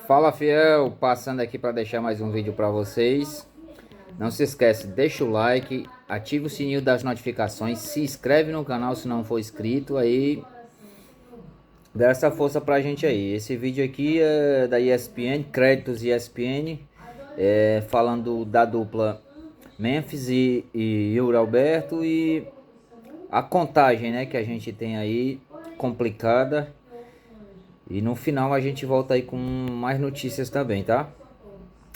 Fala, fiel, passando aqui para deixar mais um vídeo para vocês. Não se esquece, deixa o like, ativa o sininho das notificações, se inscreve no canal se não for inscrito, aí dá essa força pra gente aí. Esse vídeo aqui é da ESPN, créditos ESPN, falando da dupla Memphis e Yuri Alberto e a contagem, né, que a gente tem aí complicada. E no final a gente volta aí com mais notícias também, tá?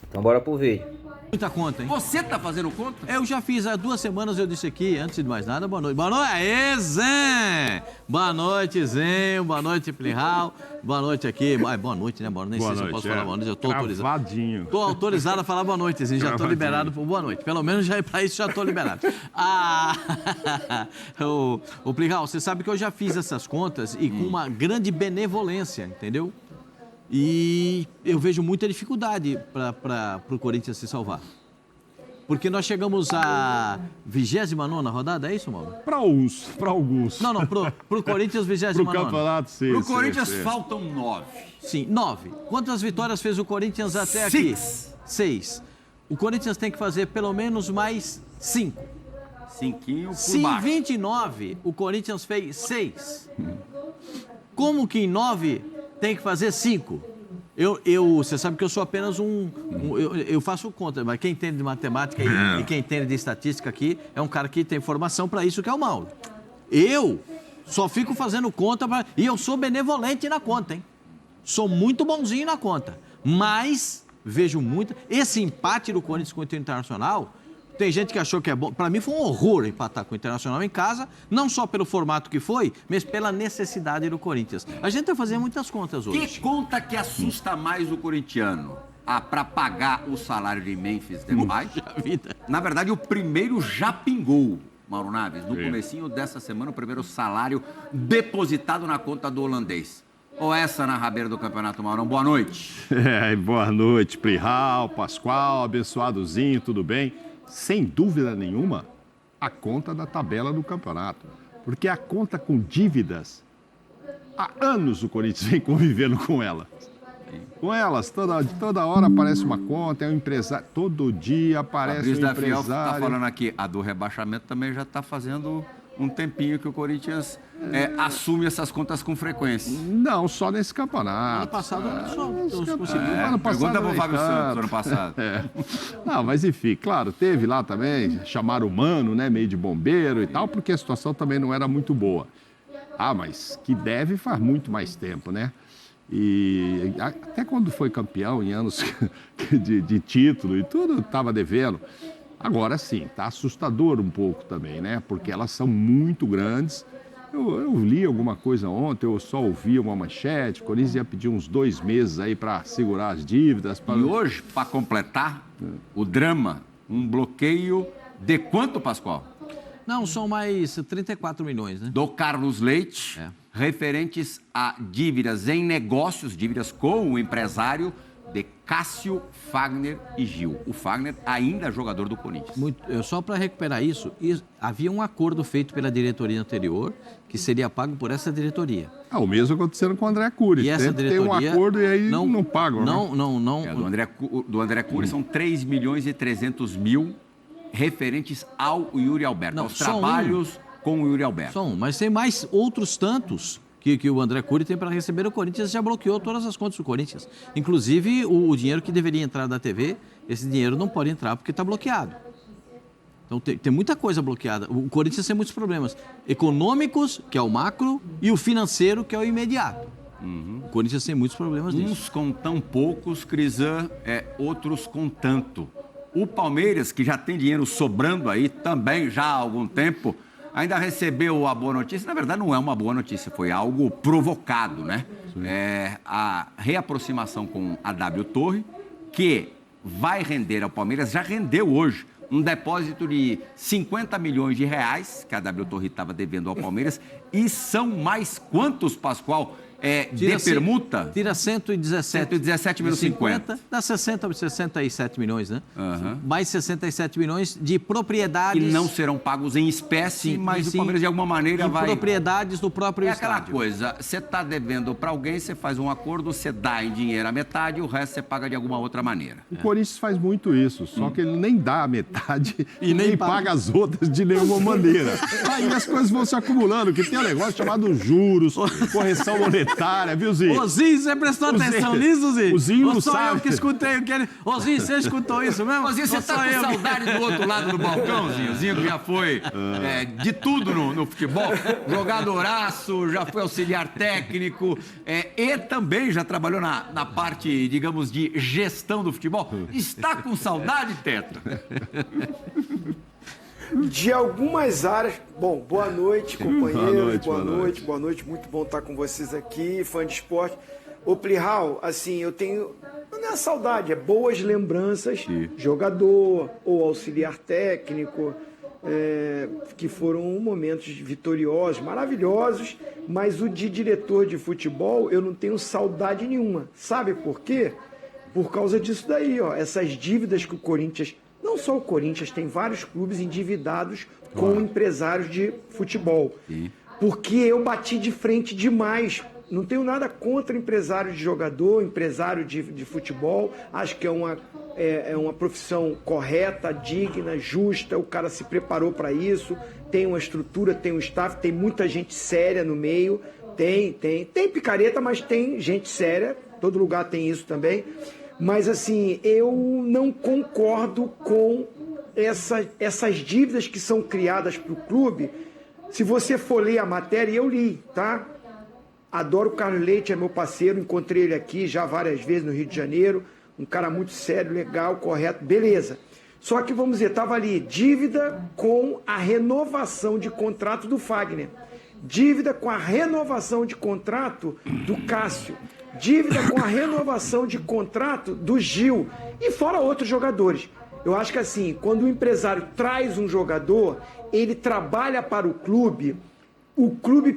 Então bora pro vídeo. Muita conta, hein? Você tá fazendo conta? Eu já fiz há 2 semanas, eu disse aqui, antes de mais nada, boa noite. Boa noite, aê, Zé! Boa noite, Zé. Boa noite, Plihal. Boa noite aqui. Boa noite, né, Boa? Nem sei se eu posso falar boa noite, eu tô autorizado. Tô autorizado a falar boa noite, assim, já tô liberado por boa noite. Pelo menos já pra isso já tô liberado. O Plihal, você sabe que eu já fiz essas contas e com uma grande benevolência, entendeu? E eu vejo muita dificuldade para o Corinthians se salvar. Porque nós chegamos à 29ª rodada, é isso, Mauro? Para alguns. Não, pro Corinthians 29ª. Pro campeonato, sim. Pro Corinthians faltam 9. Sim, 9. Quantas vitórias fez o Corinthians até aqui? 6. O Corinthians tem que fazer pelo menos mais 5. Cinquinho por Se em baixo. 29 o Corinthians fez 6, como que em 9 tem que fazer 5? Você sabe que eu sou apenas eu faço conta, mas quem entende de matemática e quem entende de estatística aqui é um cara que tem formação para isso, que é o Mauro. Eu só fico fazendo conta e eu sou benevolente na conta, hein? Sou muito bonzinho na conta, mas vejo muito... Esse empate do Corinthians com o Internacional... Tem gente que achou que é bom. Para mim foi um horror empatar com o Internacional em casa, não só pelo formato que foi, mas pela necessidade do Corinthians. A gente vai fazer muitas contas hoje. Que conta que assusta mais o corintiano? Para pagar o salário de Memphis Depay? Na verdade, o primeiro já pingou, Mauro Naves. No comecinho dessa semana, o primeiro salário depositado na conta do holandês. Ou essa na rabeira do campeonato, Maurão. Boa noite. Boa noite, Plihal, Pascoal, abençoadozinho, tudo bem? Sem dúvida nenhuma, a conta da tabela do campeonato. Porque a conta com dívidas, há anos o Corinthians vem convivendo com elas. Com elas, toda hora aparece uma conta, é um empresário, todo dia aparece um empresário. Fiel está falando aqui, a do rebaixamento também já está fazendo um tempinho que o Corinthians assume essas contas com frequência. Não, só nesse campeonato. Ano passado ano passado. Pergunta para o Fábio Santos, ano passado. Não, mas enfim, claro, teve lá também, chamaram o Mano, né, meio de bombeiro e tal, porque a situação também não era muito boa. Mas que deve faz muito mais tempo, né? E até quando foi campeão, em anos de título e tudo, estava devendo. Agora sim, tá assustador um pouco também, né? Porque elas são muito grandes. Eu li alguma coisa ontem, eu só ouvi uma manchete, o Corinthians ia pedir uns 2 meses aí para segurar as dívidas. E hoje, para completar o drama, um bloqueio de quanto, Pascoal? Não, são mais 34 milhões, né? Do Carlos Leite, referentes a dívidas em negócios, dívidas com o empresário de Cássio, Fagner e Gil. O Fagner ainda é jogador do Corinthians. Só para recuperar isso, havia um acordo feito pela diretoria anterior que seria pago por essa diretoria. O mesmo acontecendo com o André Cury. E essa diretoria tem um acordo e aí não pagam, né? Do André Cury são 3 milhões e 300 mil referentes ao Yuri Alberto, aos trabalhos com o Yuri Alberto. Mas tem mais outros tantos que o André Cury tem para receber. O Corinthians já bloqueou todas as contas do Corinthians. Inclusive, o dinheiro que deveria entrar da TV, esse dinheiro não pode entrar porque está bloqueado. Então, tem muita coisa bloqueada. O Corinthians tem muitos problemas econômicos, que é o macro, e o financeiro, que é o imediato. O Corinthians tem muitos problemas nisso. Uns com tão poucos, Crisan, outros com tanto. O Palmeiras, que já tem dinheiro sobrando aí também já há algum tempo, ainda recebeu a boa notícia. Na verdade, não é uma boa notícia, foi algo provocado, né? A reaproximação com a W Torre, que vai render ao Palmeiras, já rendeu hoje um depósito de 50 milhões de reais, que a W Torre estava devendo ao Palmeiras, e são mais quantos, Pascoal? de permuta? Tira 117. 117 menos 50. Dá 67 milhões, né? Uhum. Mais 67 milhões de propriedades. E não serão pagos em espécie, Sim, mas sim, o Palmeiras de alguma maneira vai... propriedades do próprio aquela estádio. coisa, você está devendo para alguém, você faz um acordo, você dá em dinheiro a metade, o resto você paga de alguma outra maneira. O Corinthians faz muito isso, só que ele nem dá a metade E nem paga as outras de nenhuma maneira. Aí as coisas vão se acumulando, que tem um negócio chamado juros, correção monetária, viu, Zinho? Ô, Zinho, você prestou atenção nisso, Zinho? O Zinho não Ou só sabe. eu que escutei o que ele... Ô, Zinho, você escutou isso mesmo? Ô, Zinho, você Ou tá só com eu que- saudade do outro lado do balcão, Zinho? Zinho que já foi de tudo no futebol, jogadoraço, já foi auxiliar técnico e também já trabalhou na parte, digamos, de gestão do futebol. Está com saudade, Teto? De algumas áreas. Bom, boa noite, companheiros. Boa noite. Muito bom estar com vocês aqui, fã de esporte. Ô, Plihal, assim, eu tenho. Não é saudade, é boas lembranças. Jogador ou auxiliar técnico, que foram momentos vitoriosos, maravilhosos. Mas o de diretor de futebol, eu não tenho saudade nenhuma. Sabe por quê? Por causa disso daí, ó. Essas dívidas que o Corinthians. Não só o Corinthians, tem vários clubes endividados com empresários de futebol. Sim. Porque eu bati de frente demais. Não tenho nada contra empresário de jogador, empresário de futebol. Acho que é uma profissão correta, digna, justa. O cara se preparou para isso. Tem uma estrutura, tem um staff, tem muita gente séria no meio. Tem picareta, mas tem gente séria. Todo lugar tem isso também. Mas, assim, eu não concordo com essas dívidas que são criadas para o clube. Se você for ler a matéria, eu li, tá? Adoro o Carlos Leite, é meu parceiro, encontrei ele aqui já várias vezes no Rio de Janeiro. Um cara muito sério, legal, correto, beleza. Só que, vamos dizer, estava ali, dívida com a renovação de contrato do Fagner. Dívida com a renovação de contrato do Cássio. Dívida com a renovação de contrato do Gil e fora outros jogadores. Eu acho que assim, quando o empresário traz um jogador, ele trabalha para o clube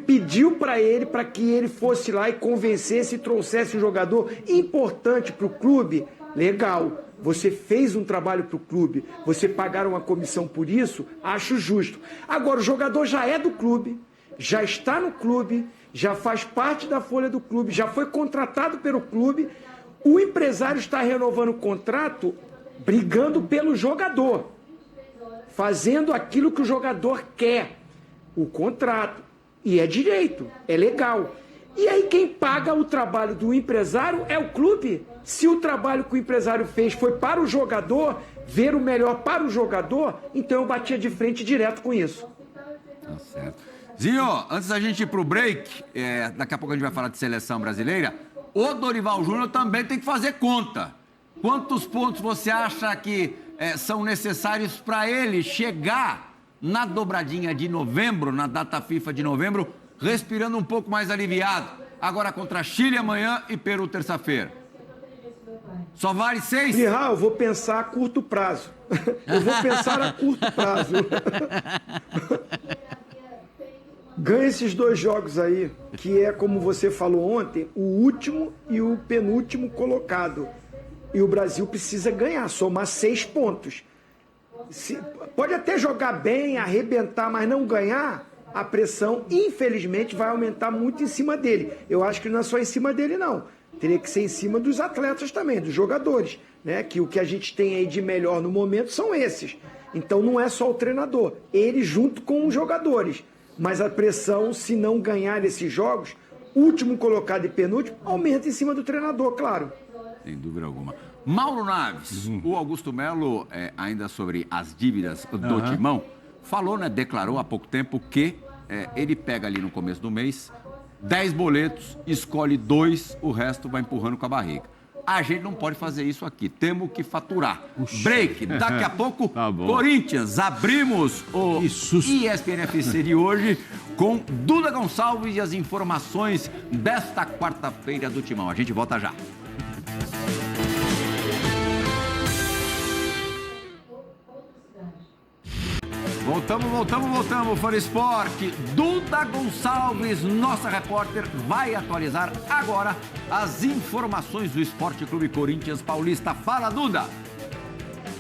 pediu para ele para que ele fosse lá e convencesse e trouxesse um jogador importante para o clube, legal. Você fez um trabalho para o clube, você pagaram uma comissão por isso, acho justo. Agora, o jogador já é do clube, já está no clube, já faz parte da folha do clube, já foi contratado pelo clube, o empresário está renovando o contrato brigando pelo jogador, fazendo aquilo que o jogador quer, o contrato, e é direito, é legal. E aí quem paga o trabalho do empresário é o clube. Se o trabalho que o empresário fez foi para o jogador, ver o melhor para o jogador, então eu batia de frente direto com isso. Tá certo. Zinho, antes da gente ir pro break, daqui a pouco a gente vai falar de seleção brasileira, o Dorival Júnior também tem que fazer conta. Quantos pontos você acha que são necessários para ele chegar na dobradinha de novembro, na data FIFA de novembro, respirando um pouco mais aliviado? Agora contra Chile amanhã e Peru terça-feira. Só vale 6? Eu vou pensar a curto prazo. Eu vou pensar a curto prazo. Ganha esses 2 jogos aí, que é, como você falou ontem, o último e o penúltimo colocado. E o Brasil precisa ganhar, somar 6 pontos. Pode até jogar bem, arrebentar, mas não ganhar, a pressão, infelizmente, vai aumentar muito em cima dele. Eu acho que não é só em cima dele, não. Teria que ser em cima dos atletas também, dos jogadores, né? Que o que a gente tem aí de melhor no momento são esses. Então não é só o treinador, ele junto com os jogadores. Mas a pressão, se não ganhar esses jogos, último colocado e penúltimo, aumenta em cima do treinador, claro. Sem dúvida alguma. Mauro Naves, o Augusto Melo, ainda sobre as dívidas do Timão, falou, né, declarou há pouco tempo que ele pega ali no começo do mês 10 boletos, escolhe 2, o resto vai empurrando com a barriga. A gente não pode fazer isso aqui, temos que faturar. Break, daqui a pouco, Tá bom. Corinthians, abrimos o ESPN FC de hoje com Duda Gonçalves e as informações desta quarta-feira do Timão. A gente volta já. Voltamos, Fã Esporte. Duda Gonçalves, nossa repórter, vai atualizar agora as informações do Esporte Clube Corinthians Paulista. Fala, Duda!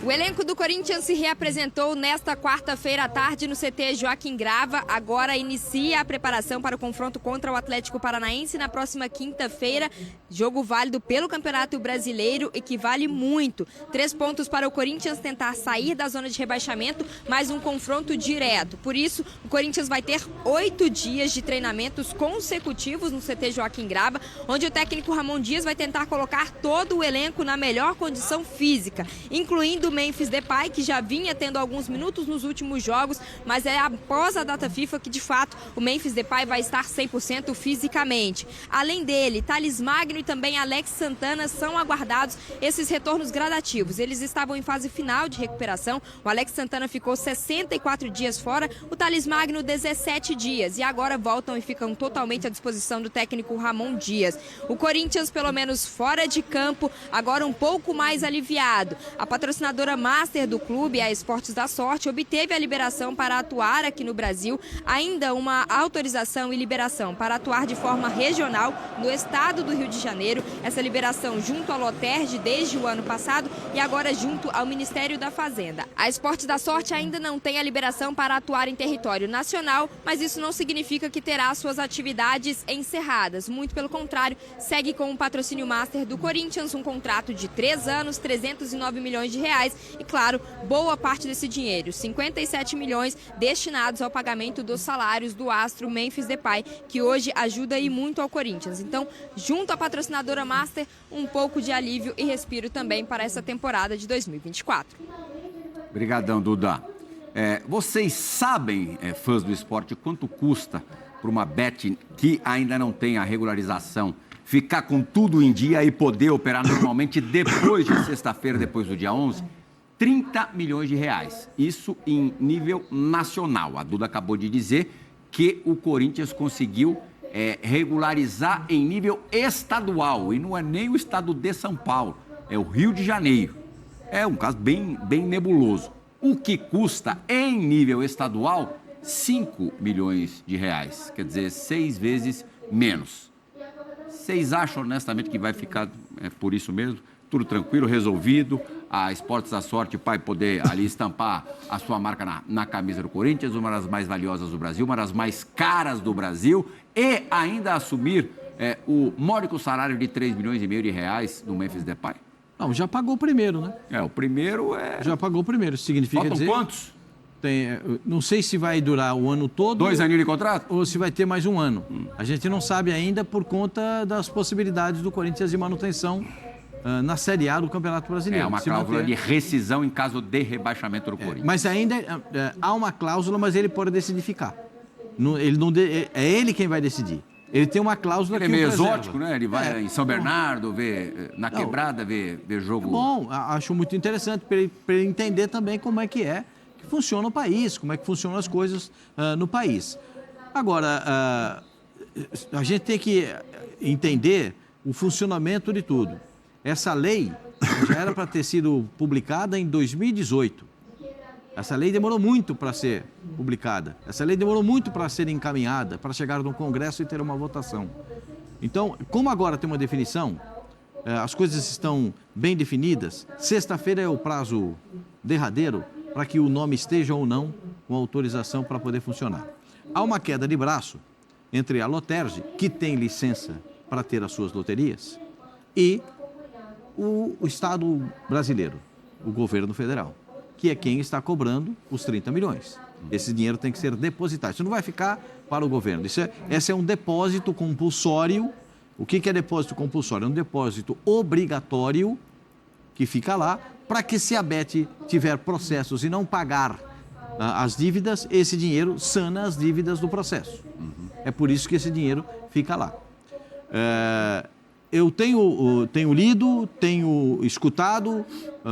O elenco do Corinthians se reapresentou nesta quarta-feira à tarde no CT Joaquim Grava. Agora inicia a preparação para o confronto contra o Atlético Paranaense na próxima quinta-feira. Jogo válido pelo Campeonato Brasileiro e que vale muito. 3 pontos para o Corinthians tentar sair da zona de rebaixamento, mais um confronto direto. Por isso, o Corinthians vai ter 8 dias de treinamentos consecutivos no CT Joaquim Grava, onde o técnico Ramon Dias vai tentar colocar todo o elenco na melhor condição física, incluindo o Memphis Depay, que já vinha tendo alguns minutos nos últimos jogos, mas é após a data FIFA que, de fato, o Memphis Depay vai estar 100% fisicamente. Além dele, Thales Magno e também Alex Santana são aguardados esses retornos gradativos. Eles estavam em fase final de recuperação. O Alex Santana ficou 64 dias fora, o Thales Magno 17 dias. E agora voltam e ficam totalmente à disposição do técnico Ramon Dias. O Corinthians, pelo menos fora de campo, agora um pouco mais aliviado. A patrocinadora master do clube, a Esportes da Sorte, obteve a liberação para atuar aqui no Brasil, ainda uma autorização e liberação para atuar de forma regional no estado do Rio de Janeiro. Essa liberação junto à Loterge desde o ano passado e agora junto ao Ministério da Fazenda. A Esportes da Sorte ainda não tem a liberação para atuar em território nacional, mas isso não significa que terá suas atividades encerradas. Muito pelo contrário, segue com o patrocínio master do Corinthians, um contrato de 3 anos, 309 milhões de reais. E, claro, boa parte desse dinheiro, 57 milhões, destinados ao pagamento dos salários do astro Memphis Depay, que hoje ajuda e muito ao Corinthians. Então, junto à patrocinadora master, um pouco de alívio e respiro também para essa temporada de 2024. Obrigadão, Duda. Vocês sabem, fãs do esporte, quanto custa para uma bet que ainda não tem a regularização ficar com tudo em dia e poder operar normalmente depois de sexta-feira, depois do dia 11? 30 milhões de reais. Isso em nível nacional. A Duda acabou de dizer que o Corinthians conseguiu regularizar em nível estadual. E não é nem o estado de São Paulo, é o Rio de Janeiro. É um caso bem nebuloso. O que custa em nível estadual? 5 milhões de reais. Quer dizer, 6 vezes menos. Vocês acham honestamente que vai ficar por isso mesmo? Tudo tranquilo, resolvido, a Esportes da Sorte vai poder ali estampar a sua marca na camisa do Corinthians, uma das mais valiosas do Brasil, uma das mais caras do Brasil, e ainda assumir o módico salário de 3 milhões e meio de reais do Memphis Depay? Não, já pagou o primeiro, né? O primeiro Já pagou o primeiro, isso significa Faltam dizer... quantos? Não sei se vai durar o ano todo... 2 aninhos de contrato? Ou se vai ter mais um ano. A gente não sabe ainda por conta das possibilidades do Corinthians de manutenção na Série A do Campeonato Brasileiro. É uma cláusula de rescisão em caso de rebaixamento do Corinthians. Mas ainda há uma cláusula, mas ele pode decidir ficar. É ele quem vai decidir. Ele tem uma cláusula que é meio exótico, né? Ele vai em São Bernardo, na Quebrada, ver jogo... Bom, acho muito interessante para ele entender também como é que funciona o país, como é que funcionam as coisas no país. Agora, a gente tem que entender o funcionamento de tudo. Essa lei já era para ter sido publicada em 2018. Essa lei demorou muito para ser publicada. Essa lei demorou muito para ser encaminhada, para chegar no Congresso e ter uma votação. Então, como agora tem uma definição, as coisas estão bem definidas, sexta-feira é o prazo derradeiro para que o nome esteja ou não com autorização para poder funcionar. Há uma queda de braço entre a Loterge, que tem licença para ter as suas loterias, e o Estado brasileiro, o governo federal, que é quem está cobrando os 30 milhões. Esse dinheiro tem que ser depositado. Isso não vai ficar para o governo. Esse é um depósito compulsório. O que é depósito compulsório? É um depósito obrigatório que fica lá para que, se a Bet tiver processos e não pagar as dívidas, esse dinheiro sana as dívidas do processo. É por isso que esse dinheiro fica lá. Eu tenho lido, tenho escutado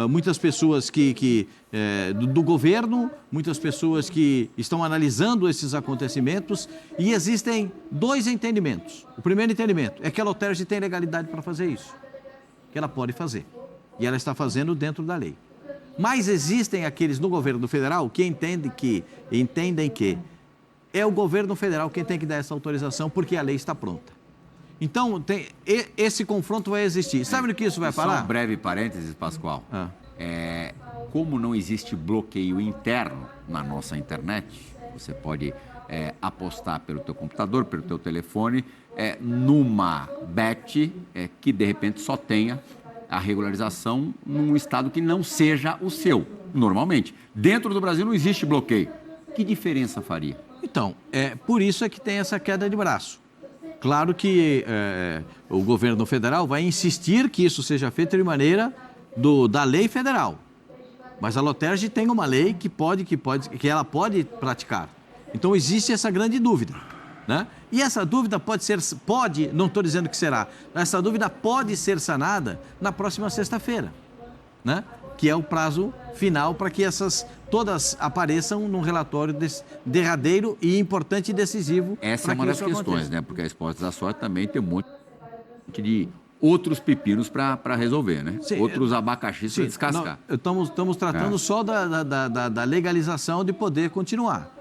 muitas pessoas do governo, muitas pessoas que estão analisando esses acontecimentos, e existem 2 entendimentos. O primeiro entendimento é que a Loterge tem legalidade para fazer isso, que ela pode fazer, e ela está fazendo dentro da lei. Mas existem aqueles no governo federal que entendem que é o governo federal quem tem que dar essa autorização porque a lei está pronta. Então, esse confronto vai existir. Sabe no que isso vai parar? Só um breve parênteses, Pascoal. Como não existe bloqueio interno na nossa internet, você pode apostar pelo teu computador, pelo teu telefone, numa bet que, de repente, só tenha a regularização num estado que não seja o seu, normalmente. Dentro do Brasil não existe bloqueio. Que diferença faria? Então, por isso é que tem essa queda de braço. Claro que o governo federal vai insistir que isso seja feito de maneira da lei federal. Mas a Lottergi tem uma lei que ela pode praticar. Então, existe essa grande dúvida, né? E essa dúvida não estou dizendo que será, essa dúvida pode ser sanada na próxima sexta-feira, né? Que é o prazo final para que todas apareçam num relatório derradeiro e importante e decisivo. Essa é uma das questões, né? Porque a Esportes da Sorte também tem um monte de outros pepinos para resolver, né? Sim, outros abacaxis para descascar. Estamos tratando só da legalização de poder continuar.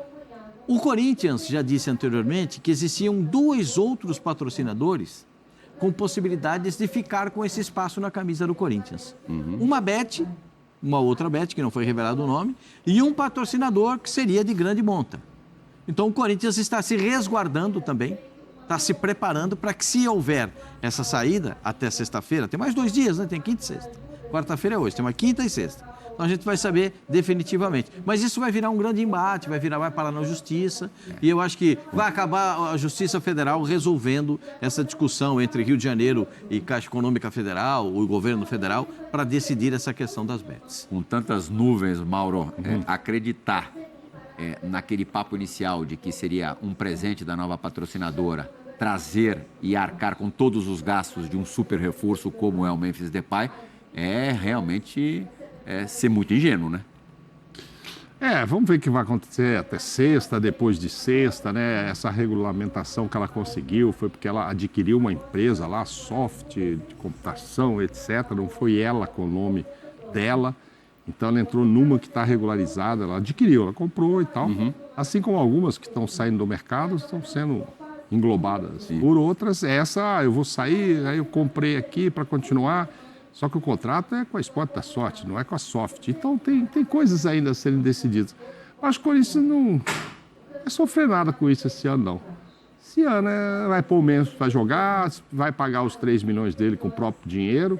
O Corinthians já disse anteriormente que existiam 2 outros patrocinadores com possibilidades de ficar com esse espaço na camisa do Corinthians. Uma outra bet, que não foi revelado o nome, e um patrocinador que seria de grande monta. Então o Corinthians está se resguardando também, está se preparando para que, se houver essa saída até sexta-feira, tem mais 2 dias, né? Tem quinta e sexta. Quarta-feira é hoje, tem uma quinta e sexta. Então a gente vai saber definitivamente. Mas isso vai virar um grande embate, vai parar na Justiça. E eu acho que vai acabar a Justiça Federal resolvendo essa discussão entre Rio de Janeiro e Caixa Econômica Federal, o governo federal, para decidir essa questão das bets. Com tantas nuvens, Mauro, acreditar naquele papo inicial de que seria um presente da nova patrocinadora trazer e arcar com todos os gastos de um super reforço como é o Memphis Depay, é realmente ser muito ingênuo, né? Vamos ver o que vai acontecer até sexta, depois de sexta, né? Essa regulamentação que ela conseguiu foi porque ela adquiriu uma empresa lá, soft, de computação, etc. Não foi ela com o nome dela. Então ela entrou numa que está regularizada, ela adquiriu, ela comprou e tal. Assim como algumas que estão saindo do mercado estão sendo englobadas. Por outras, eu vou sair, aí eu comprei aqui para continuar. Só que o contrato é com a Esportes da Sorte, não é com a Soft. Então tem coisas ainda a serem decididas. Mas o Corinthians não vai sofrer nada com isso esse ano, não. Esse ano vai pôr o Memphis para jogar, vai pagar os 3 milhões dele com o próprio dinheiro,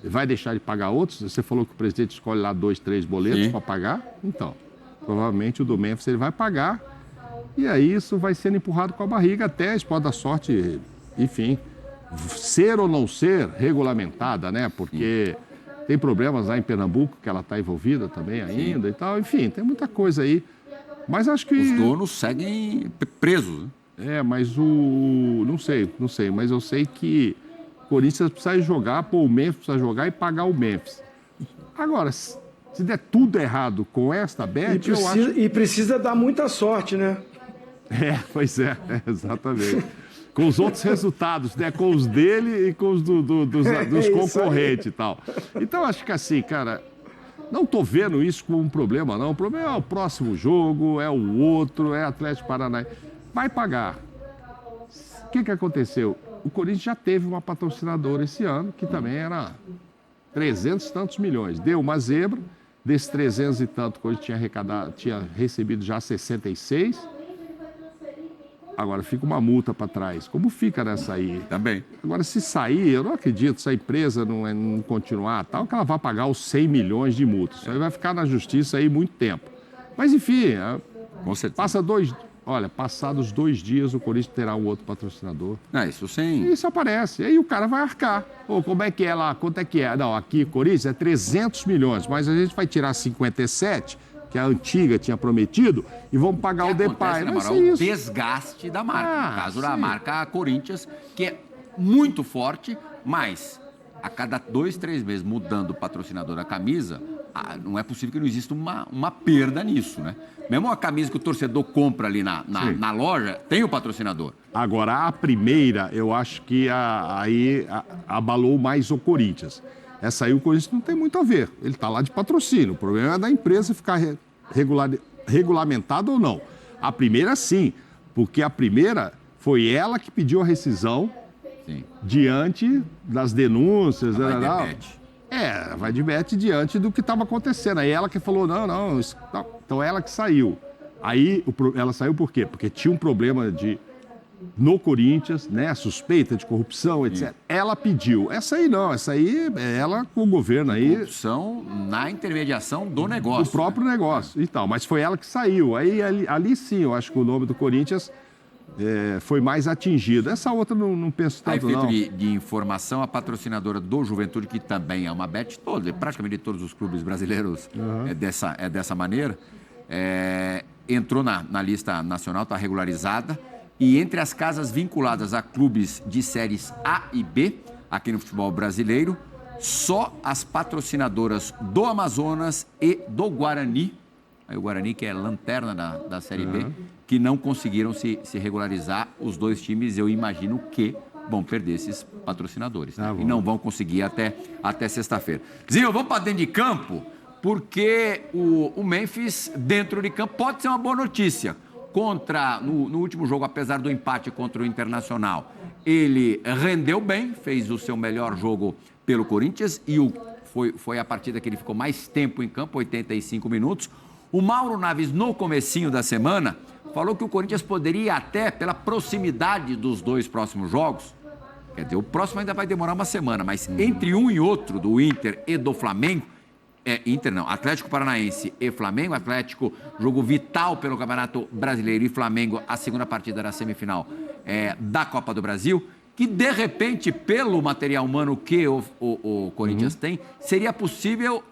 vai deixar de pagar outros. Você falou que o presidente escolhe lá 2, 3 boletos para pagar. Então, provavelmente o do Memphis ele vai pagar. E aí isso vai sendo empurrado com a barriga até a Esportes da Sorte, enfim, ser ou não ser regulamentada, né? Porque tem problemas lá em Pernambuco, que ela está envolvida também ainda e tal. Enfim, tem muita coisa aí. Mas acho que... Os donos seguem presos, né? Mas Não sei. Mas eu sei que o Corinthians precisa jogar, o Memphis precisa jogar e pagar o Memphis. Agora, se der tudo errado com esta bet, eu acho... E precisa dar muita sorte, né? Pois é, exatamente. Com os outros resultados, né? Com os dele e com os dos concorrentes e tal. Então, acho que assim, cara, não estou vendo isso como um problema, não. O problema é o próximo jogo, é o outro, é Atlético Paranaense. Vai pagar. O que aconteceu? O Corinthians já teve uma patrocinadora esse ano, que também era 300 e tantos milhões. Deu uma zebra, desses 300 e tanto, que hoje tinha recebido já 66. Agora, fica uma multa para trás. Como fica nessa aí? Também. Agora, se sair, eu não acredito, se a empresa não continuar, tal, que ela vai pagar os 100 milhões de multa. Isso aí vai ficar na justiça aí muito tempo. Mas, enfim, passados 2 dias, o Corinthians terá um outro patrocinador. Isso sim. E isso aparece. Aí o cara vai arcar. Como é que é lá? Quanto é que é? Não, aqui, Corinthians, é 300 milhões, mas a gente vai tirar 57, que a antiga tinha prometido, e vamos pagar o Depay. Né, o desgaste da marca. No caso da marca Corinthians, que é muito forte, mas a cada 2, 3 meses mudando o patrocinador da camisa, não é possível que não exista uma perda nisso, né? Mesmo a camisa que o torcedor compra ali na loja, tem o patrocinador. Agora, a primeira, eu acho que aí abalou mais o Corinthians. Essa aí o Corinthians não tem muito a ver. Ele está lá de patrocínio. O problema é da empresa ficar regulamentado ou não. A primeira, sim, porque a primeira foi ela que pediu a rescisão diante das denúncias. Vai de bet diante do que estava acontecendo. Aí ela que falou, não. Então ela que saiu. Aí ela saiu por quê? Porque tinha um problema no Corinthians, né? Suspeita de corrupção, etc. Ela pediu. Essa aí não, essa aí é ela com o governo aí. Corrupção na intermediação do negócio. Do próprio negócio e tal. Mas foi ela que saiu. Aí ali sim, eu acho que o nome do Corinthians foi mais atingido. Essa outra não penso tanto, não. A efeito de informação, a patrocinadora do Juventude, que também é uma bet, praticamente todos os clubes brasileiros é dessa maneira, entrou na lista nacional, está regularizada. E entre as casas vinculadas a clubes de séries A e B, aqui no futebol brasileiro, só as patrocinadoras do Amazonas e do Guarani, aí o Guarani que é lanterna da Série B, que não conseguiram se regularizar. Os dois times, eu imagino que vão perder esses patrocinadores, né? E não vão conseguir até sexta-feira. Zinho, vamos para dentro de campo, porque o Memphis, dentro de campo, pode ser uma boa notícia. No último jogo, apesar do empate contra o Internacional, ele rendeu bem, fez o seu melhor jogo pelo Corinthians e foi a partida que ele ficou mais tempo em campo, 85 minutos. O Mauro Naves, no comecinho da semana, falou que o Corinthians poderia até, pela proximidade dos dois próximos jogos, quer dizer, o próximo ainda vai demorar uma semana, mas entre um e outro, do Inter e do Flamengo, Atlético Paranaense e Flamengo, Atlético, jogo vital pelo Campeonato Brasileiro, e Flamengo, a segunda partida da semifinal da Copa do Brasil, que de repente, pelo material humano que o Corinthians tem, seria possível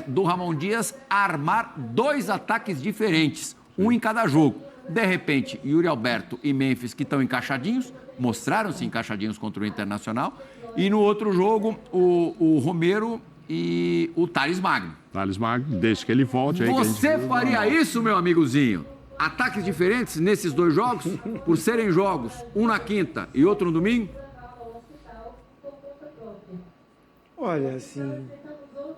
do Ramon Dias armar 2 ataques diferentes, um em cada jogo. De repente, Yuri Alberto e Memphis, que estão encaixadinhos, mostraram-se encaixadinhos contra o Internacional, e no outro jogo, o Romero e o Thales Magno. Thales Magno, desde que ele volte. Aí Você faria isso, meu amigozinho? Ataques diferentes nesses 2 jogos? Por serem jogos, um na quinta e outro no domingo? Olha, assim,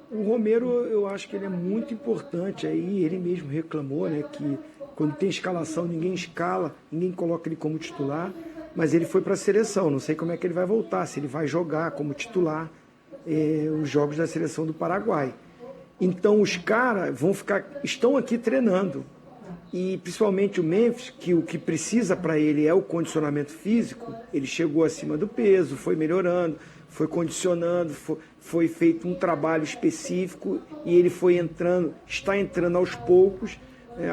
o Romero, eu acho que ele é muito importante aí. Ele mesmo reclamou, né, que quando tem escalação, ninguém escala, ninguém coloca ele como titular, mas ele foi para a seleção. Não sei como é que ele vai voltar, se ele vai jogar como titular os jogos da seleção do Paraguai. Então os caras estão aqui treinando, e principalmente o Memphis, que o que precisa para ele é o condicionamento físico. Ele chegou acima do peso, foi melhorando, foi condicionando, foi feito um trabalho específico, e ele está entrando aos poucos.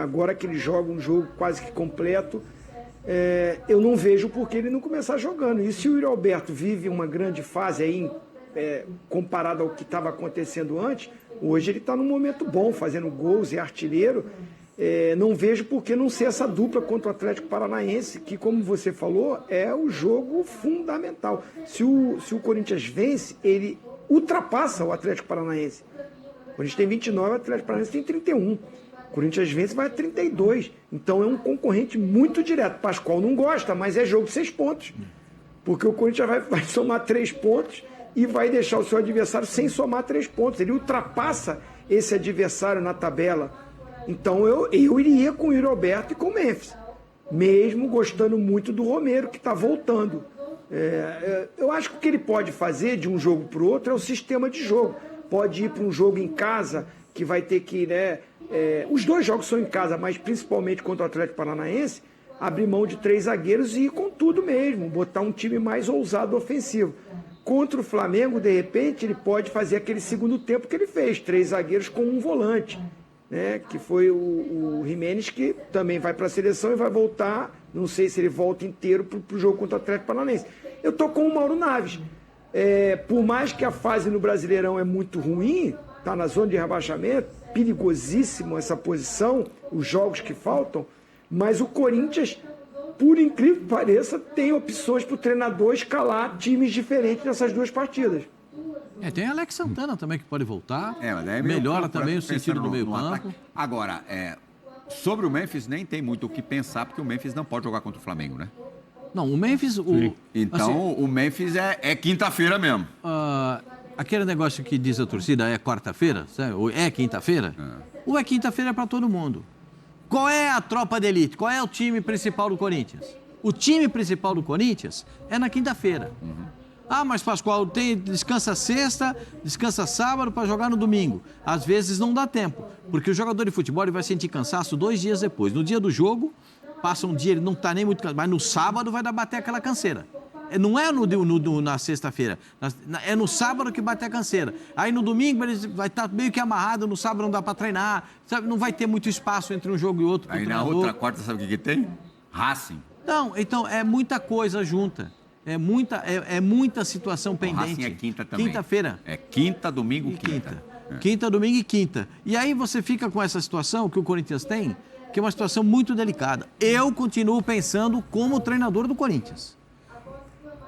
Agora que ele joga um jogo quase que completo, eu não vejo por que ele não começar jogando. E se o Yuri Alberto vive uma grande fase aí, comparado ao que estava acontecendo antes, hoje ele está num momento bom, fazendo gols, é artilheiro. Não vejo por que não ser essa dupla contra o Atlético Paranaense, que, como você falou, é o jogo fundamental. Se o Corinthians vence, ele ultrapassa o Atlético Paranaense. O Corinthians tem 29, o Atlético Paranaense tem 31. O Corinthians vence, vai a 32. Então é um concorrente muito direto. Pascoal não gosta, mas é jogo de 6 pontos. Porque o Corinthians vai somar 3 pontos e vai deixar o seu adversário sem somar 3 pontos. Ele ultrapassa esse adversário na tabela. Então eu iria com o Yuri Alberto e com o Memphis, mesmo gostando muito do Romero, que está voltando. Eu acho que o que ele pode fazer de um jogo para o outro é o sistema de jogo. Pode ir para um jogo em casa, que vai ter que... os 2 jogos são em casa, mas principalmente contra o Atlético Paranaense, abrir mão de 3 zagueiros e ir com tudo mesmo, botar um time mais ousado ofensivo. Contra o Flamengo, de repente, ele pode fazer aquele segundo tempo que ele fez, 3 zagueiros com um volante, né? Que foi o Jimenez, que também vai para a seleção e vai voltar, não sei se ele volta inteiro para o jogo contra o Atlético Paranaense. Eu estou com o Mauro Naves. Por mais que a fase no Brasileirão é muito ruim, está na zona de rebaixamento, perigosíssimo essa posição, os jogos que faltam, mas o Corinthians, por incrível que pareça, tem opções para o treinador escalar times diferentes nessas 2 partidas. Tem Alex Santana também que pode voltar. Mas melhora também o sentido do meio-campo. Agora, sobre o Memphis, nem tem muito o que pensar, porque o Memphis não pode jogar contra o Flamengo, né? Não, o Memphis... Então, assim, o Memphis é quinta-feira mesmo. aquele negócio que diz a torcida é quarta-feira, ou é quinta-feira, ou é quinta-feira para todo mundo. Qual é a tropa de elite? Qual é o time principal do Corinthians? O time principal do Corinthians é na quinta-feira. Ah, mas Pascoal, descansa sexta, descansa sábado para jogar no domingo. Às vezes não dá tempo, porque o jogador de futebol ele vai sentir cansaço 2 dias depois. No dia do jogo, passa um dia, ele não está nem muito cansado, mas no sábado vai bater aquela canseira. Não é na sexta-feira, é no sábado que bate a canseira. Aí no domingo ele vai estar meio que amarrado, no sábado não dá para treinar, sabe? Não vai ter muito espaço entre um jogo e outro. Aí na outra quarta, sabe o que tem? Racing. Não, então é muita coisa junta. É muita situação pendente. Racing é quinta também. Quinta-feira. É quinta, domingo, e quinta. Quinta, domingo e quinta. E aí você fica com essa situação que o Corinthians tem, que é uma situação muito delicada. Eu continuo pensando como treinador do Corinthians.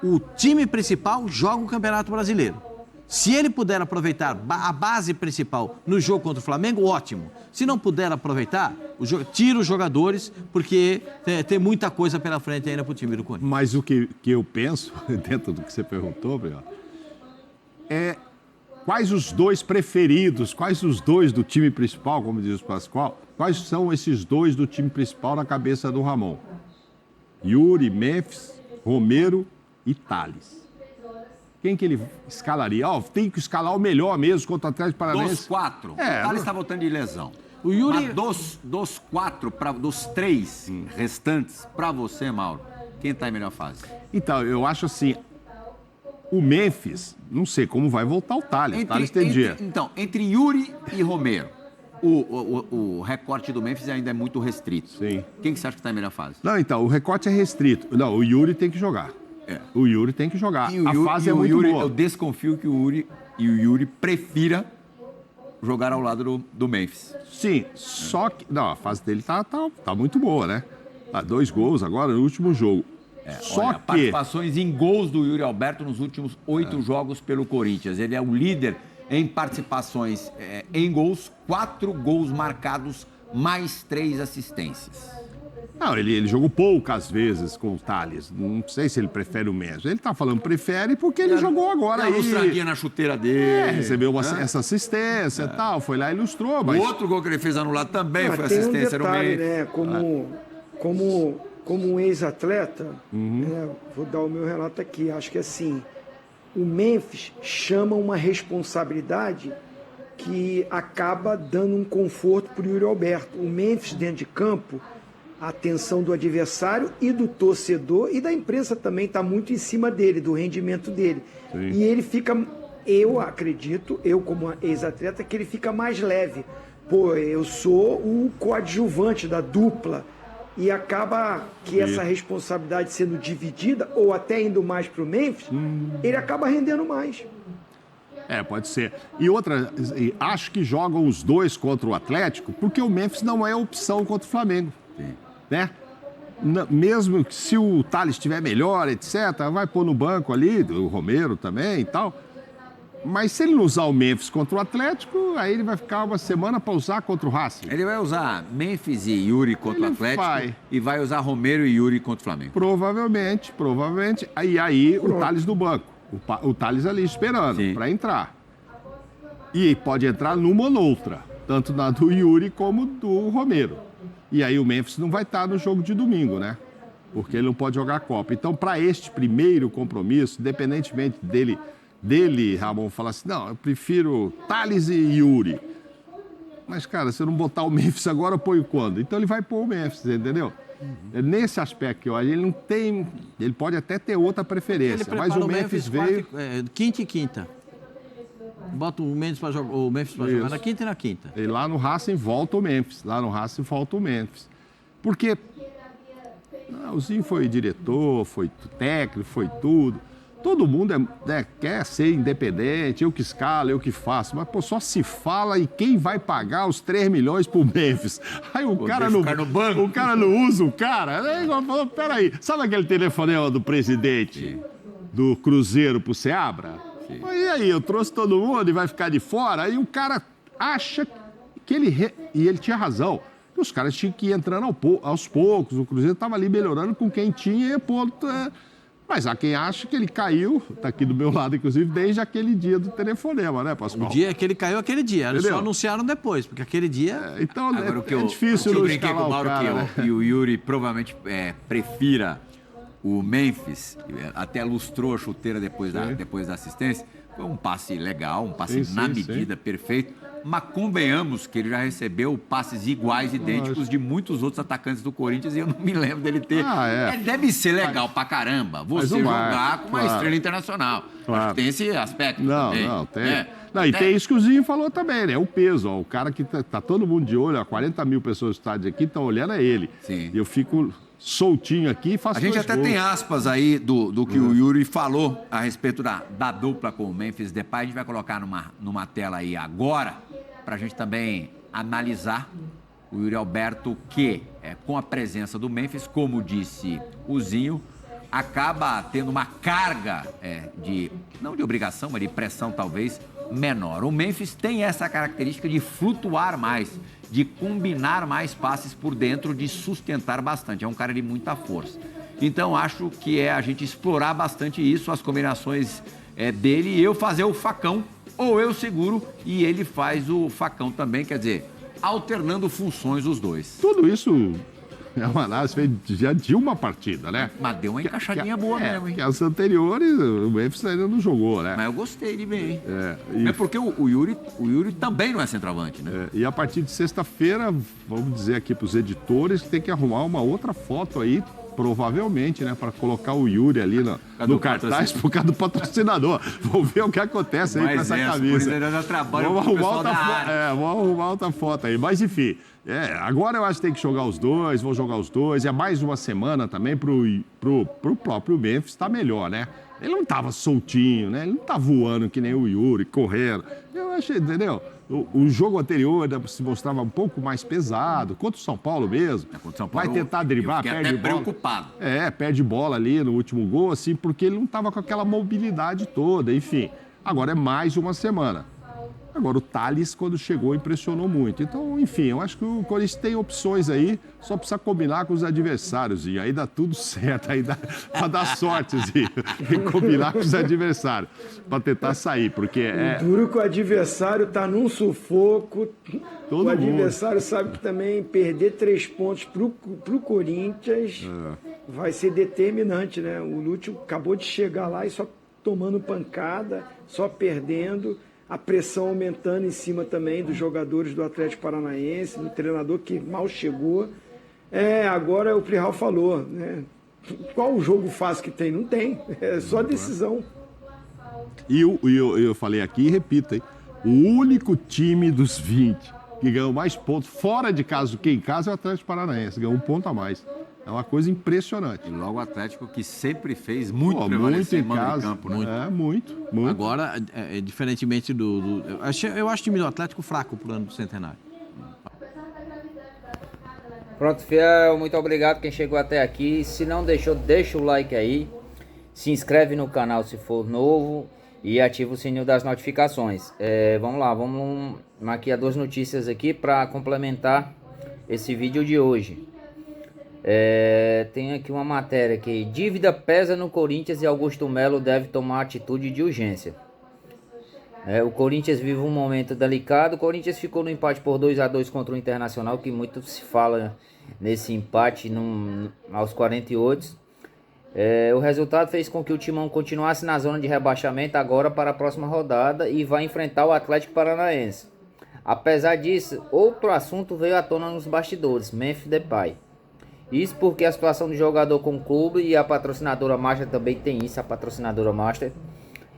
O time principal joga o Campeonato Brasileiro. Se ele puder aproveitar a base principal no jogo contra o Flamengo, ótimo. Se não puder aproveitar, tira os jogadores, porque tem muita coisa pela frente ainda para o time do Corinthians. Mas o que eu penso, dentro do que você perguntou, é quais os 2 preferidos, quais os 2 do time principal, como diz o Pascoal, quais são esses 2 do time principal na cabeça do Ramon? Yuri, Memphis, Romero e Tales. Quem que ele escalaria? Tem que escalar o melhor mesmo contra o Atlético Paranaense. Dos 4. O Tales está voltando de lesão. O Yuri... Mas dos 4, dos 3 restantes, para você, Mauro, quem está em melhor fase? Então, eu acho assim, o Memphis, não sei como vai voltar o Tales. Tales tem dia. Então, entre Yuri e Romero, o recorte do Memphis ainda é muito restrito. Sim. Quem que você acha que está em melhor fase? Não, então, o recorte é restrito. Não, o Yuri tem que jogar. O Yuri tem que jogar. A fase é muito boa. Eu desconfio que o Yuri prefira jogar ao lado do Memphis. Sim, só que... Não, a fase dele tá muito boa, né? 2 gols agora no último jogo. Só que... Participações em gols do Yuri Alberto nos últimos 8 jogos pelo Corinthians. Ele é o líder em participações em gols, 4 gols marcados, mais 3 assistências. Não, ele jogou poucas vezes com o Tales. Não sei se ele prefere o Memphis. Ele tá falando prefere porque ele jogou agora aí. Ilustradinha na chuteira dele. Recebeu essa assistência e tal. Foi lá e ilustrou. Mas... O outro gol que ele fez anulado também foi assistência no meio. Né? Como um ex-atleta, vou dar o meu relato aqui. Acho que assim, o Memphis chama uma responsabilidade que acaba dando um conforto para o Yuri Alberto. O Memphis dentro de campo, a atenção do adversário e do torcedor e da imprensa também está muito em cima dele, do rendimento dele. Sim. E ele fica, eu acredito, eu como ex-atleta, que ele fica mais leve. Pô, eu sou o coadjuvante da dupla e acaba que essa responsabilidade sendo dividida ou até indo mais para o Memphis, ele acaba rendendo mais. Pode ser. E outra, acho que jogam os 2 contra o Atlético porque o Memphis não é opção contra o Flamengo. Sim. Né? Mesmo que se o Tales estiver melhor, etc., vai pôr no banco ali, o Romero também e tal. Mas se ele não usar o Memphis contra o Atlético, aí ele vai ficar uma semana para usar contra o Racing. Ele vai usar Memphis e Yuri contra o Atlético e vai usar Romero e Yuri contra o Flamengo. Provavelmente. Aí o Tales no banco. O Tales ali esperando para entrar. E pode entrar numa ou noutra, tanto na do Yuri como do Romero. E aí o Memphis não vai estar no jogo de domingo, né? Porque ele não pode jogar a Copa. Então, para este primeiro compromisso, independentemente dele, Ramon, falar assim, não, eu prefiro Tales e Yuri. Mas, cara, se eu não botar o Memphis agora, eu ponho quando? Então ele vai pôr o Memphis, entendeu? É nesse aspecto que eu acho, ele não tem... Ele pode até ter outra preferência, mas o Memphis veio... Quinta e quinta. Bota o Memphis para jogar na quinta e na quinta. E lá no Racing volta o Memphis. Porque o Zinho foi diretor, foi técnico, foi tudo. Todo mundo quer ser independente, eu que escalo, eu que faço. Mas só se fala e quem vai pagar os 3 milhões pro Memphis. Aí o cara não usa o cara. Aí falou, peraí, sabe aquele telefonema do presidente do Cruzeiro pro Seabra? Mas e aí, eu trouxe todo mundo e vai ficar de fora? Aí o cara acha que ele... E ele tinha razão. Os caras tinham que ir entrando aos poucos. O Cruzeiro estava ali melhorando com quem tinha e Mas há quem acha que ele caiu, tá aqui do meu lado, inclusive, desde aquele dia do telefonema, né, Pascoal? O dia que ele caiu, aquele dia. Eles só anunciaram depois, porque aquele dia... Então, agora, é difícil não escalar com o Mauro, cara, né? e o Yuri provavelmente prefira o Memphis, até lustrou a chuteira depois da assistência. Foi um passe legal, um passe na medida, perfeito. Mas convenhamos que ele já recebeu passes iguais, idênticos de muitos outros atacantes do Corinthians e eu não me lembro dele ter. Deve ser legal pra caramba você jogar com uma estrela internacional. Acho que tem esse aspecto também. Não, tem. E tem isso que o Zinho falou também, né? O peso, ó, o cara que tá todo mundo de olho, ó, 40 mil pessoas no estádio aqui estão olhando é ele. Sim. E eu fico soltinho aqui e faço A gente até tem aspas aí do que o Yuri falou a respeito da dupla com o Memphis Depay. A gente vai colocar numa tela aí agora, pra gente também analisar o Yuri Alberto, que com a presença do Memphis, como disse o Zinho, acaba tendo uma carga não de obrigação, mas de pressão talvez, menor. O Memphis tem essa característica de flutuar mais, de combinar mais passes por dentro, de sustentar bastante. É um cara de muita força. Então, acho que a gente explorar bastante isso, as combinações dele, e eu fazer o facão, ou eu seguro e ele faz o facão também, quer dizer, alternando funções os dois. Tudo isso é uma análise feita já de uma partida, né? Mas deu uma encaixadinha boa mesmo, hein? Que as anteriores, o Memphis ainda não jogou, né? Mas eu gostei de ver, hein? É porque o Yuri também não é centroavante, né? E a partir de sexta-feira, vamos dizer aqui para os editores, que tem que arrumar uma outra foto aí, provavelmente, né? Para colocar o Yuri ali no cartaz por causa do patrocinador. Vamos ver o que acontece aí com essa camisa. Vamos arrumar outra foto aí. Mas, enfim, agora eu acho que tem que jogar os dois, vou jogar os dois. É mais uma semana também pro próprio Memphis estar melhor, né? Ele não estava soltinho, né? Ele não tá voando que nem o Yuri, correndo. Eu achei, entendeu? O jogo anterior se mostrava um pouco mais pesado, contra o São Paulo mesmo. Contra o São Paulo, vai tentar driblar, perde bola. Preocupado. Perde bola ali no último gol, assim, porque ele não estava com aquela mobilidade toda, enfim. Agora é mais uma semana. Agora o Tales, quando chegou, impressionou muito. Então, enfim, eu acho que o Corinthians tem opções aí, só precisa combinar com os adversários. E aí dá tudo certo, aí dá pra dar sorte, Zinho. E combinar com os adversários, pra tentar sair, porque O duro que o adversário tá num sufoco. Todo o adversário sabe que também perder 3 pontos pro Corinthians vai ser determinante, né? O Lúcio acabou de chegar lá e só tomando pancada, só perdendo. A pressão aumentando em cima também dos jogadores do Atlético Paranaense, do treinador que mal chegou. Agora o Plihal falou, né? Qual o jogo fácil que tem? Não tem, é só decisão. E eu falei aqui e repito, hein? O único time dos 20 que ganhou mais pontos fora de casa do que em casa é o Atlético Paranaense, ganhou 1 ponto a mais. É uma coisa impressionante. E logo o Atlético que sempre fez muito prevalecer muito em casa, de campo, né? Muito. Agora, diferentemente eu acho o time do Atlético fraco pro ano do centenário. Pronto, fiel, muito obrigado quem chegou até aqui. Se não deixou, deixa o like aí. Se inscreve no canal se for novo e ativa o sininho das notificações. Vamos lá, vamos maquiar 2 notícias aqui para complementar esse vídeo de hoje. Tem aqui uma matéria que dívida pesa no Corinthians e Augusto Melo deve tomar atitude de urgência. O Corinthians vive um momento delicado. O Corinthians ficou no empate por 2-2 contra o Internacional, que muito se fala nesse empate aos 48. O resultado fez com que o Timão continuasse na zona de rebaixamento agora para a próxima rodada e vai enfrentar o Atlético Paranaense. Apesar disso, outro assunto veio à tona nos bastidores, Memphis Depay. Isso porque a situação do jogador com o clube e a patrocinadora Master também tem isso, a patrocinadora Master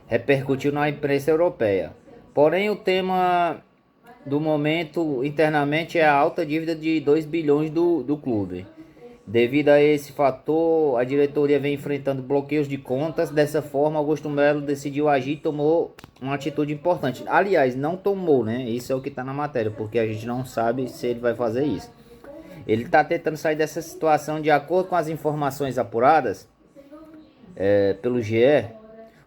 repercutiu na imprensa europeia. Porém, o tema do momento internamente é a alta dívida de 2 bilhões do clube. Devido a esse fator, a diretoria vem enfrentando bloqueios de contas. Dessa forma, Augusto Melo decidiu agir e tomou uma atitude importante. Aliás, não tomou, né? Isso é o que está na matéria, porque a gente não sabe se ele vai fazer isso. Ele está tentando sair dessa situação. De acordo com as informações apuradas pelo GE,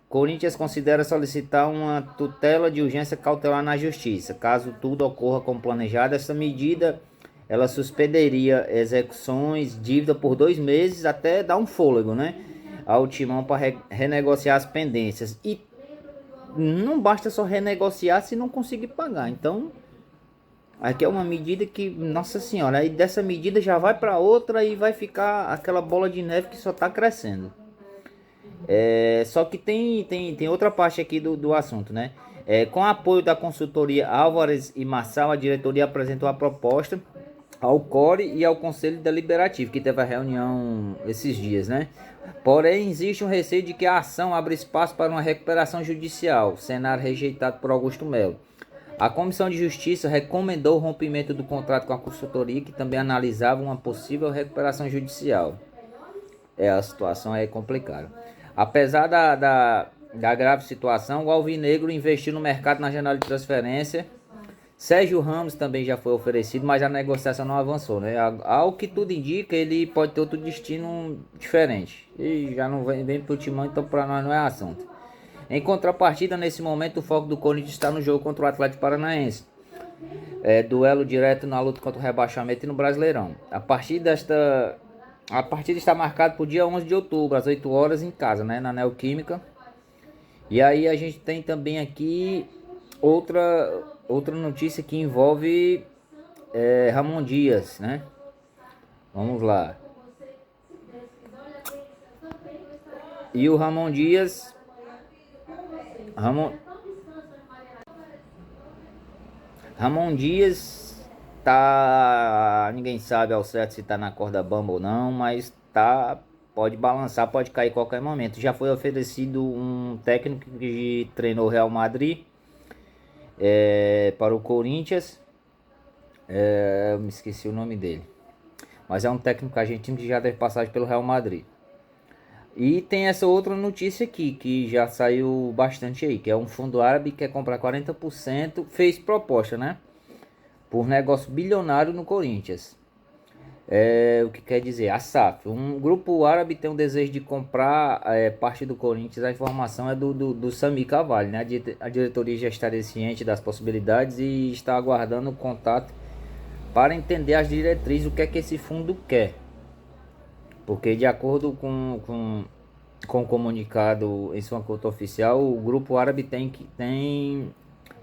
Corinthians considera solicitar uma tutela de urgência cautelar na justiça. Caso tudo ocorra como planejado, essa medida ela suspenderia execuções, dívida por 2 meses até dar um fôlego, né? ao Timão para renegociar as pendências. E não basta só renegociar se não conseguir pagar. Então, aqui é uma medida que, nossa senhora, aí dessa medida já vai para outra e vai ficar aquela bola de neve que só está crescendo. Só que tem outra parte aqui do assunto, né? Com apoio da consultoria Álvares e Marçal, a diretoria apresentou a proposta ao CORE e ao Conselho Deliberativo, que teve a reunião esses dias, né? Porém, existe um receio de que a ação abra espaço para uma recuperação judicial, cenário rejeitado por Augusto Melo. A Comissão de Justiça recomendou o rompimento do contrato com a consultoria, que também analisava uma possível recuperação judicial. A situação é complicada. Apesar da grave situação, o Alvinegro investiu no mercado na janela de transferência. Sérgio Ramos também já foi oferecido, mas a negociação não avançou, né? Ao que tudo indica, ele pode ter outro destino diferente. E já não vem para o Timão, então para nós não é assunto. Em contrapartida, nesse momento, o foco do Corinthians está no jogo contra o Atlético Paranaense. Duelo direto na luta contra o rebaixamento e no Brasileirão. A partida está marcada para o dia 11 de outubro, às 8 horas, em casa, né? Na Neoquímica. E aí a gente tem também aqui outra notícia que envolve Ramon Dias, né? Vamos lá. E o Ramon Dias... Ramon Dias tá... Ninguém sabe ao certo se tá na corda bamba ou não, mas tá... Pode balançar, pode cair a qualquer momento. Já foi oferecido um técnico que treinou o Real Madrid para o Corinthians. Eu me esqueci o nome dele. Mas é um técnico argentino que já teve passagem pelo Real Madrid. E tem essa outra notícia aqui, que já saiu bastante aí, que é um fundo árabe que quer comprar 40%, fez proposta, né? Por negócio bilionário no Corinthians. O que quer dizer? A SAF. Um grupo árabe tem um desejo de comprar parte do Corinthians. A informação é do Sami Cavalli, né? A diretoria já estaria ciente das possibilidades e está aguardando o contato para entender as diretrizes, o que é que esse fundo quer. Porque de acordo com o comunicado em sua conta oficial, o grupo árabe tem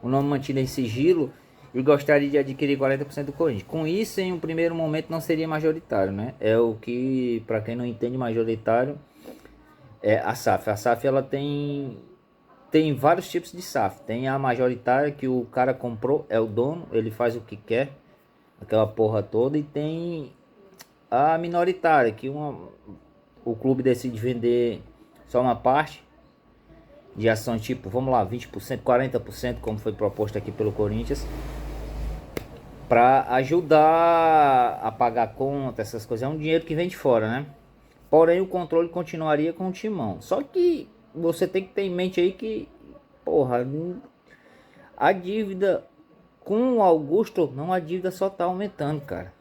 o nome mantido em sigilo e gostaria de adquirir 40% do Corinthians. Com isso, em um primeiro momento, não seria majoritário, né? É o que, para quem não entende, majoritário é a SAF. A SAF, ela tem vários tipos de SAF. Tem a majoritária, que o cara comprou, é o dono, ele faz o que quer, aquela porra toda. E tem a minoritária, que o clube decide vender só uma parte de ações, tipo, vamos lá, 20%, 40%, como foi proposto aqui pelo Corinthians, para ajudar a pagar conta, essas coisas. É um dinheiro que vem de fora, né? Porém, o controle continuaria com o Timão. Só que você tem que ter em mente aí que, porra, a dívida com o Augusto, não, a dívida só tá aumentando, cara.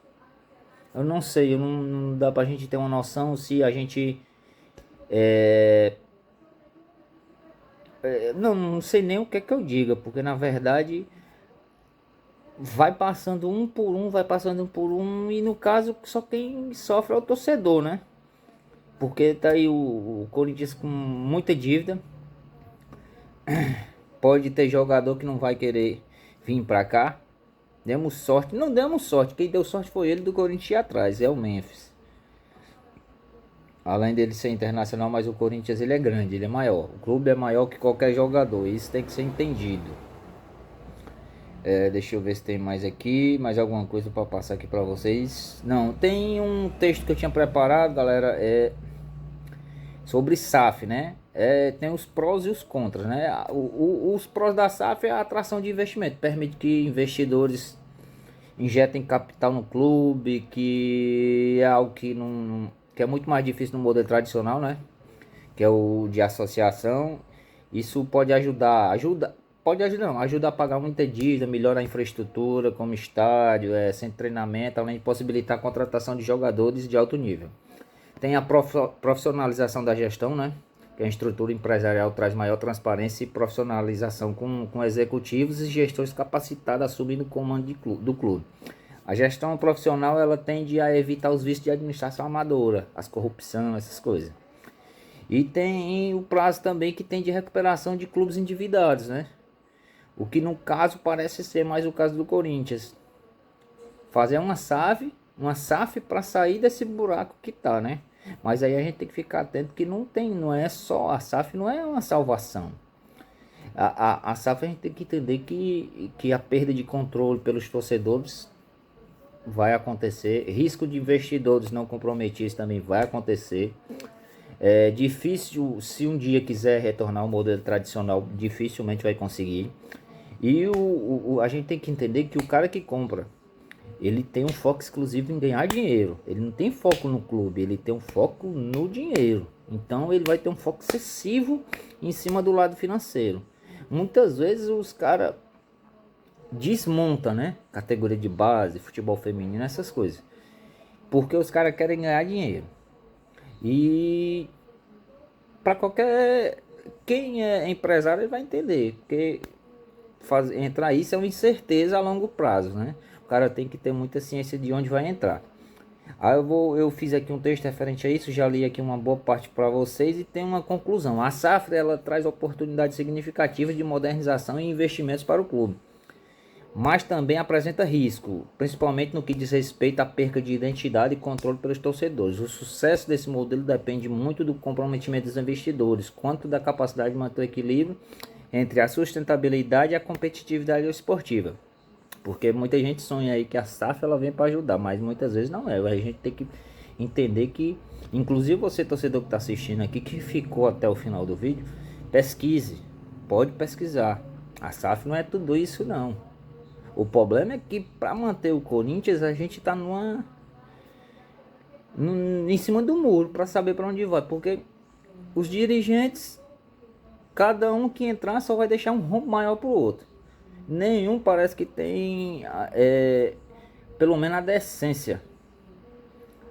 Eu não sei, não dá pra gente ter uma noção se a gente... não sei nem o que é que eu diga, porque na verdade vai passando um por um, e no caso só quem sofre é o torcedor, né? Porque tá aí o Corinthians com muita dívida. Pode ter jogador que não vai querer vir pra cá. Demos sorte, não demos sorte, quem deu sorte foi ele do Corinthians ir atrás, é o Memphis. Além dele ser internacional, mas o Corinthians ele é grande, ele é maior. O clube é maior que qualquer jogador, isso tem que ser entendido. Deixa eu ver se tem mais aqui, mais alguma coisa para passar aqui para vocês. Não, tem um texto que eu tinha preparado, galera, sobre SAF, né? Tem os prós e os contras, né? Os prós da SAF é a atração de investimento, permite que investidores injetem capital no clube, que é algo que que é muito mais difícil no modelo tradicional, né? Que é o de associação. Isso pode ajudar a pagar muita dívida, melhorar a infraestrutura, como estádio, centro de treinamento, além de possibilitar a contratação de jogadores de alto nível. Tem a profissionalização da gestão, né? Que a estrutura empresarial traz maior transparência e profissionalização com executivos e gestores capacitados assumindo o comando do clube. A gestão profissional ela tende a evitar os vícios de administração amadora, as corrupção, essas coisas. E tem o prazo também que tem de recuperação de clubes endividados, né? O que no caso parece ser mais o caso do Corinthians. Fazer uma SAF para sair desse buraco que tá, né? Mas aí a gente tem que ficar atento que não é só a SAF, não é uma salvação. A SAF a gente tem que entender que a perda de controle pelos torcedores vai acontecer, risco de investidores não comprometidos também vai acontecer. É difícil, se um dia quiser retornar ao modelo tradicional, dificilmente vai conseguir. E a gente tem que entender que o cara que compra, ele tem um foco exclusivo em ganhar dinheiro. Ele não tem foco no clube, ele tem um foco no dinheiro. Então ele vai ter um foco excessivo em cima do lado financeiro. Muitas vezes os caras desmontam, né? Categoria de base, futebol feminino, essas coisas. Porque os caras querem ganhar dinheiro. E para quem é empresário ele vai entender, porque entrar isso é uma incerteza a longo prazo, né? O cara tem que ter muita ciência de onde vai entrar. Aí eu fiz aqui um texto referente a isso, já li aqui uma boa parte para vocês e tem uma conclusão. A SAF ela traz oportunidades significativas de modernização e investimentos para o clube, mas também apresenta risco, principalmente no que diz respeito à perca de identidade e controle pelos torcedores. O sucesso desse modelo depende muito do comprometimento dos investidores, quanto da capacidade de manter o equilíbrio entre a sustentabilidade e a competitividade esportiva. Porque muita gente sonha aí que a SAF ela vem para ajudar, mas muitas vezes não é. A gente tem que entender que, inclusive você torcedor que está assistindo aqui, que ficou até o final do vídeo, pesquise, pode pesquisar. A SAF não é tudo isso não. O problema é que para manter o Corinthians a gente está em cima do muro para saber para onde vai, porque os dirigentes, cada um que entrar só vai deixar um rombo maior para o outro. Nenhum parece que tem pelo menos a decência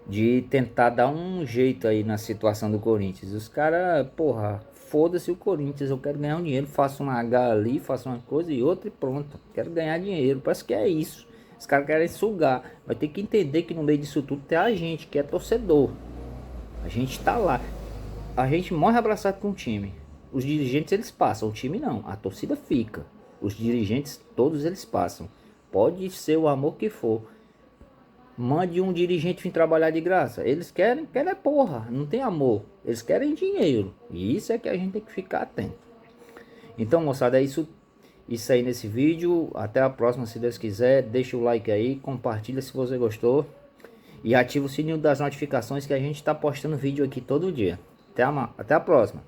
de tentar dar um jeito aí na situação do Corinthians. Os caras, porra, foda-se o Corinthians, eu quero ganhar um dinheiro, faço uma H ali, faço uma coisa e outra e pronto. Quero ganhar dinheiro, parece que é isso. Os caras querem sugar. Vai ter que entender que no meio disso tudo tem a gente, que é torcedor. A gente tá lá. A gente morre abraçado com o time. Os dirigentes eles passam, o time não, a torcida fica. Os dirigentes, todos eles passam. Pode ser o amor que for. Mande um dirigente vir trabalhar de graça. Eles querem porra, não tem amor. Eles querem dinheiro. E isso é que a gente tem que ficar atento. Então, moçada, é isso aí nesse vídeo. Até a próxima, se Deus quiser. Deixa o like aí, compartilha se você gostou. E ativa o sininho das notificações que a gente está postando vídeo aqui todo dia. Até a próxima.